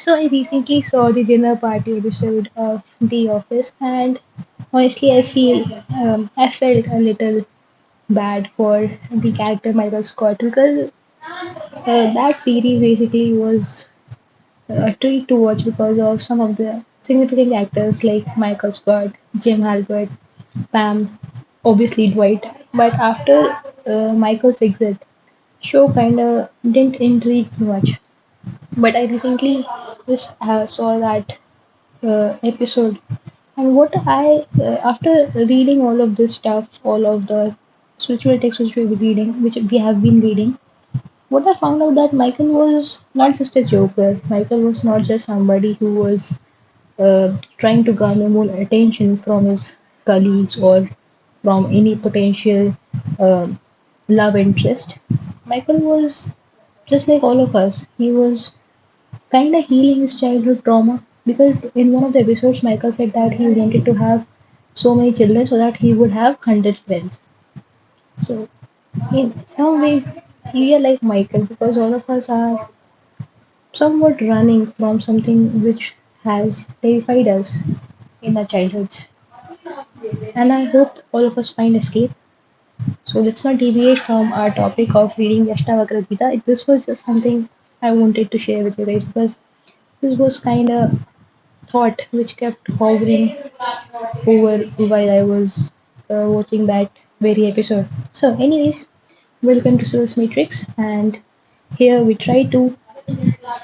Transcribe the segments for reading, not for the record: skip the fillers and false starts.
So I recently saw the dinner party episode of The Office, and honestly, I felt a little bad for the character Michael Scott because that series basically was a treat to watch because of some of the significant actors like Michael Scott, Jim Halpert, Pam, obviously Dwight. But after Michael's exit, show kinda didn't intrigue much. But I recently just saw that episode. And after reading all of this stuff, all of the spiritual texts which we have been reading, what I found out that Michael was not just a joker. Michael was not just somebody who was trying to garner more attention from his colleagues or from any potential uh, love interest. Michael was just like all of us. He was kind of healing his childhood trauma because in one of the episodes Michael said that he wanted to have so many children so that he would have 100 friends. So in some way we are like Michael because all of us are somewhat running from something which has terrified us in our childhoods, and I hope all of us find escape. So let's not deviate from our topic of reading the Ashtavakra Gita. This was just something I wanted to share with you guys because this was kind of thought which kept hovering over while I was watching that very episode. So, anyways, welcome to Soul's Matrix, and here we try to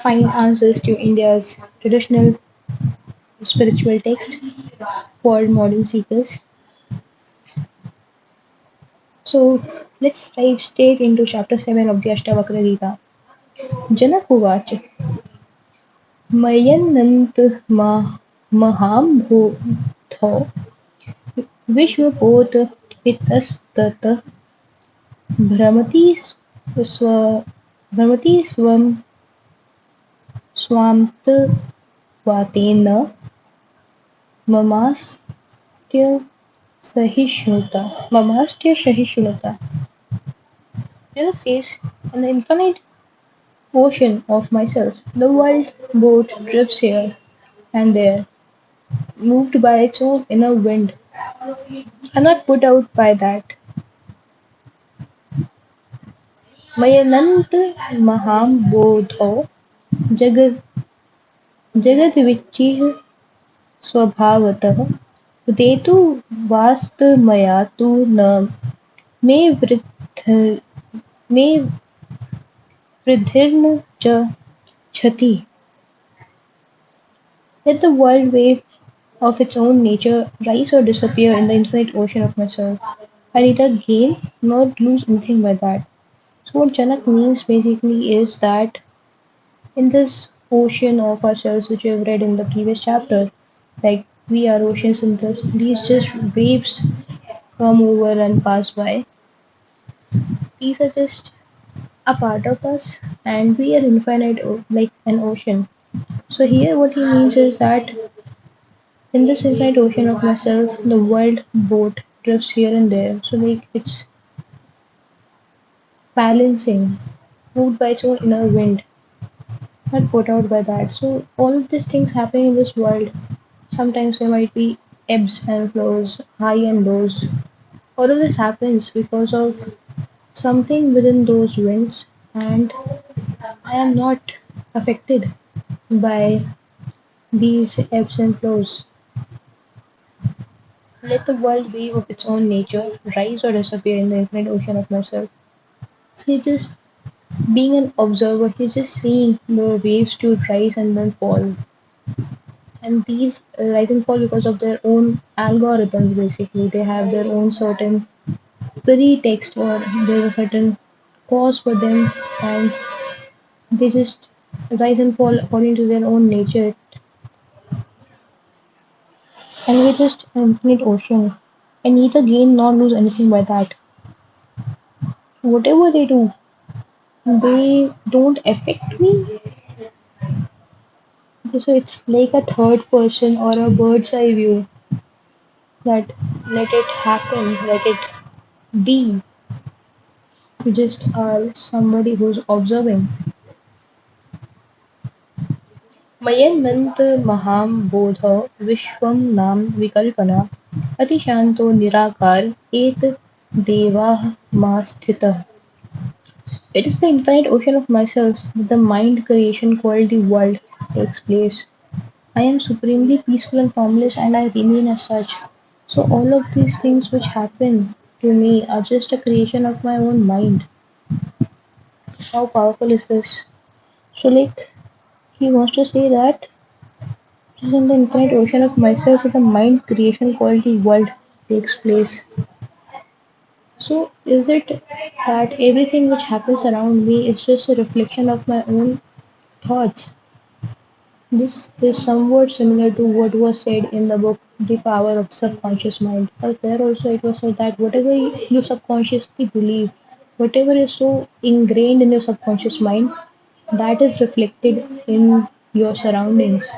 find answers to India's traditional spiritual text for modern seekers. So, let's dive straight into chapter 7 of the Ashtavakra Gita. Janak Uvacha मय्यनन्त महाम्भोधो विश्वबोध इतस्ततः भ्रमति स्व भ्रमति स्वं स्वान्तवातेन ममास्त्य सहिष्णुता. Janak says, in the infinite ocean of myself, the world boat drifts here and there, moved by its own inner wind. I'm not put out by that. मय्यनन्त महाम्बोधो जगद जगद्विचिः स्वभावतः उदेतु वास्तमया तु न मे वृद्ध मे वृद्धिर्न च क्षति. Let the world wave of its own nature rise or disappear in the infinite ocean of myself. I neither gain nor lose anything by that. So what Janak means basically is that in this ocean of ourselves which we have read in the previous chapter, like we are oceans in this, these just waves come over and pass by. These are just a part of us and we are infinite like an ocean. So here what he means is that in this infinite ocean of myself, the world boat drifts here and there. So like it's balancing, moved by its own inner wind, not put out by that. So all of these things happening in this world, sometimes there might be ebbs and flows, high and lows. All of this happens because of something within those winds, and I am not affected by these ebbs and flows. Let the world wave of its own nature rise or disappear in the infinite ocean of myself. So he's just being an observer, he's just seeing the waves to rise and then fall. And these rise and fall because of their own algorithms basically. They have their own certain pretext or there's a certain cause for them and they just rise and fall according to their own nature. And we're just an infinite ocean. I neither gain nor lose anything by that. Whatever they do, they don't affect me. So it's like a third person or a bird's eye view that let it happen, let it be. You just are somebody who's observing. मय्यनन्त महां बोध विश्वं नाम विकल्पना अतिशान्तो निराकार एत देवाः मा स्थितः. It is the infinite ocean of myself that the mind creation called the world takes place. I am supremely peaceful and formless, and I remain as such. So, all of these things which happen to me are just a creation of my own mind. How powerful is this? So, like, he wants to say that it is in the infinite ocean of myself that the mind creation called the world takes place. So, is it that everything which happens around me is just a reflection of my own thoughts? This is somewhat similar to what was said in the book The Power of the Subconscious Mind. Because there also it was said that whatever you subconsciously believe, whatever is so ingrained in your subconscious mind, that is reflected in your surroundings.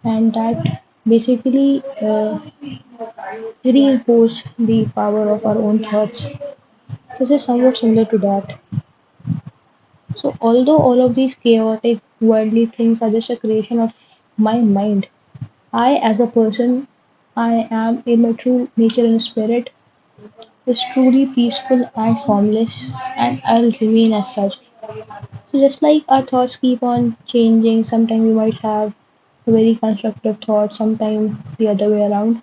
And that basically reinforce the power of our own thoughts. This is somewhat similar to that. So, although all of these chaotic, worldly things are just a creation of my mind, I, as a person, I am in my true nature and spirit, is truly peaceful and formless, and I'll remain as such. So, just like our thoughts keep on changing, sometimes we might have a very constructive thoughts, sometimes the other way around.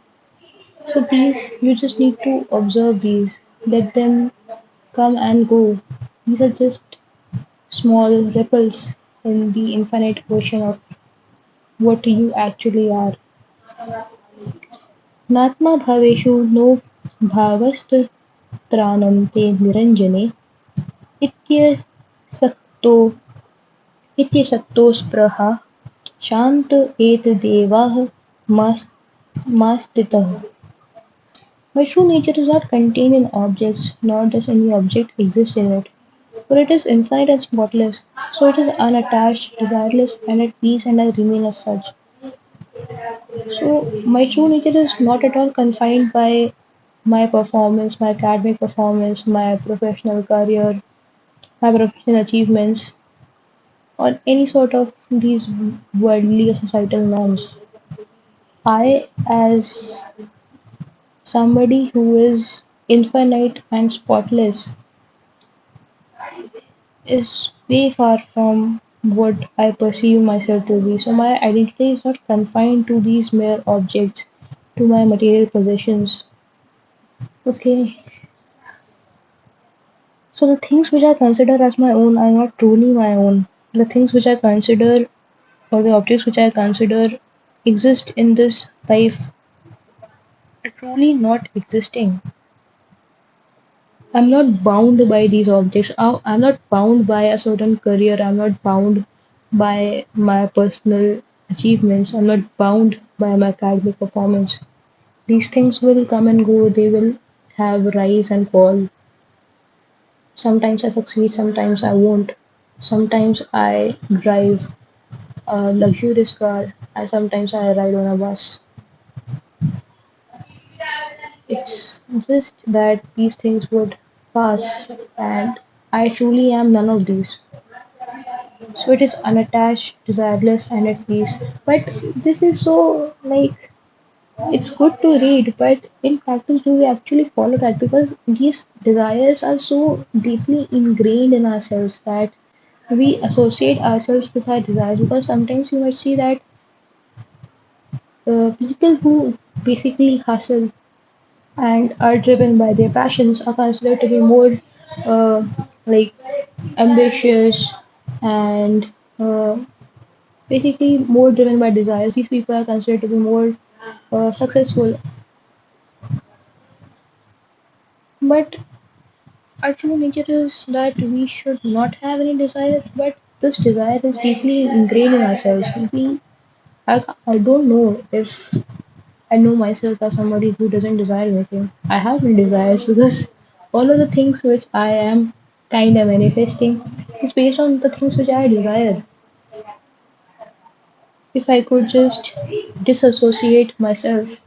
So, these, you just need to observe these, let them come and go. These are just small ripples in the infinite ocean of what you actually are. नात्मा भावेषु नो भावस्तत्राणं ते निरञ्जने इत्यसक्तो इत्यसक्तोऽस्पृहा शान्त एतदेवाः मास्तितः. My true nature is not contained in objects, nor does any object exist in it, for it is infinite and spotless, so it is unattached, desireless, and at peace, and I remain as such. So, my true nature is not at all confined by my performance, my academic performance, my professional career, my professional achievements, or any sort of these worldly or societal norms. I, as somebody who is infinite and spotless, is way far from what I perceive myself to be. So, my identity is not confined to these mere objects, to my material possessions. Okay, so the things which I consider as my own are not truly my own. The things which I consider or the objects which I consider exist in this life are truly not existing. I'm not bound by these objects. I'm not bound by a certain career. I'm not bound by my personal achievements. I'm not bound by my academic performance. These things will come and go. They will have rise and fall. Sometimes I succeed, sometimes I won't. Sometimes I drive a luxurious car, and sometimes I ride on a bus. It's just that these things would pass, and I truly am none of these. So it is unattached, desireless, and at peace. But this is so like it's good to read, but in practice, do we actually follow that? Because these desires are so deeply ingrained in ourselves that we associate ourselves with our desires. Because sometimes you might see that people who basically hustle and are driven by their passions are considered to be more uh, like ambitious and basically more driven by desires. These people are considered to be more successful. But our true nature is that we should not have any desire, but this desire is deeply ingrained in ourselves. I don't know if I know myself as somebody who doesn't desire anything. I have many desires because all of the things which I am kind of manifesting is based on the things which I desire. If I could just disassociate myself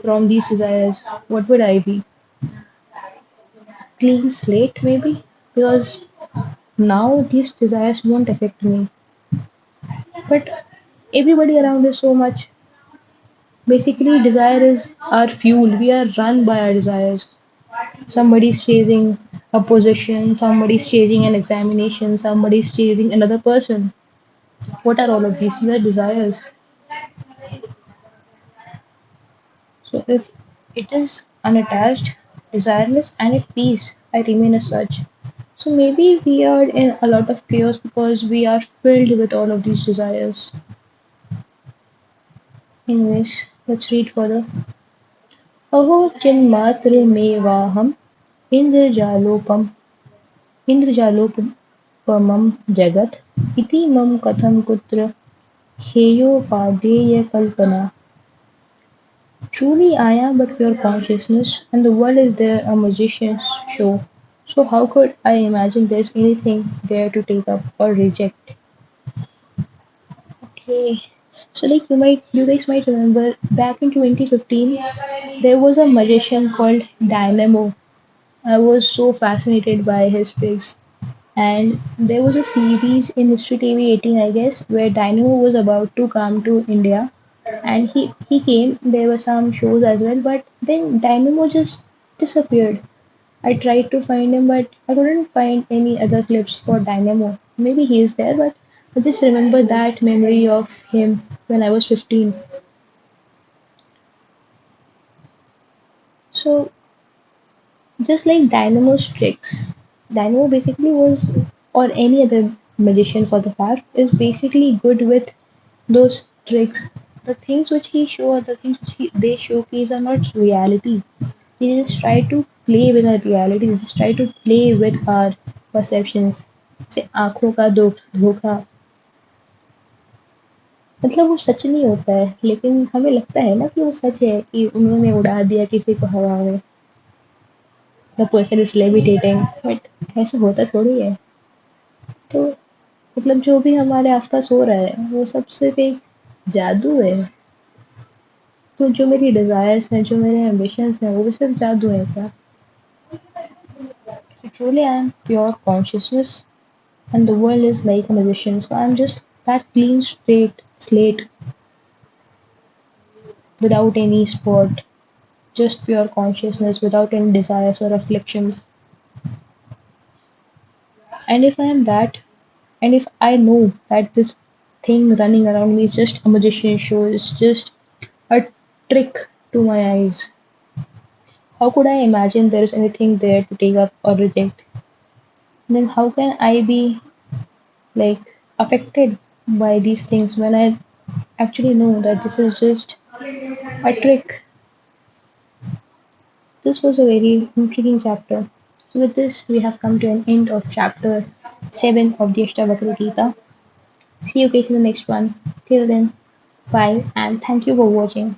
from these desires, what would I be? Clean slate, maybe? Because now these desires won't affect me. But everybody around is so much. Basically, desire is our fuel. We are run by our desires. Somebody's chasing a position, somebody's chasing an examination, somebody's chasing another person. What are all of these? These are desires. So if it is unattached, desireless, and at peace, I remain as such. So maybe we are in a lot of chaos because we are filled with all of these desires. Anyways, let's read further. अहो चिन्मात्रमेवाहम् इन्द्रजालोपम् इन्द्रजालोपमं जगत् इति मम कथं कुत्र हेयोपादेयकल्पना. Truly I am but pure consciousness, and the world is there a magician's show. So how could I imagine there's anything there to take up or reject? Okay. So like you guys might remember back in 2015 there was a magician called Dynamo. I was so fascinated by his tricks. And there was a series in History TV 18, I guess, where Dynamo was about to come to India. And he came, there were some shows as well, but then Dynamo just disappeared. I tried to find him, but I couldn't find any other clips for Dynamo. Maybe he is there, but I just remember that memory of him when I was 15. So just like Dynamo's tricks, Dynamo basically was, or any other magician for the fact, is basically good with those tricks. The things which he show, the things which they showcase are not reality. They just try to play with our reality. They just try to play with our perceptions. से आंखों का धोखा मतलब वो सच नहीं होता है लेकिन हमें लगता है ना कि वो सच है कि उन्होंने उड़ा दिया किसी को हवा में the person is levitating but ऐसा होता थोड़ी है तो मतलब जो भी हमारे आसपास हो रहा है वो सब सिर्फ एक जादू है तो जो मेरी डिजायर्स हैं जो मेरे एम्बिशंस हैं वो भी सिर्फ जादू है क्या so truly I am pure consciousness and the world is like a magician so I'm just that clean straight slate without any spot just pure consciousness without any desires or afflictions and if I am that and if I know that this thing running around me is just a magician show it's just a trick to my eyes. How could I imagine there is anything there to take up or reject? Then how can I be like affected by these things when I actually know that this is just a trick? This was a very intriguing chapter. So with this we have come to an end of chapter 7 of the Ashtavakra Gita. See you guys in the next one. Till then, bye and thank you for watching.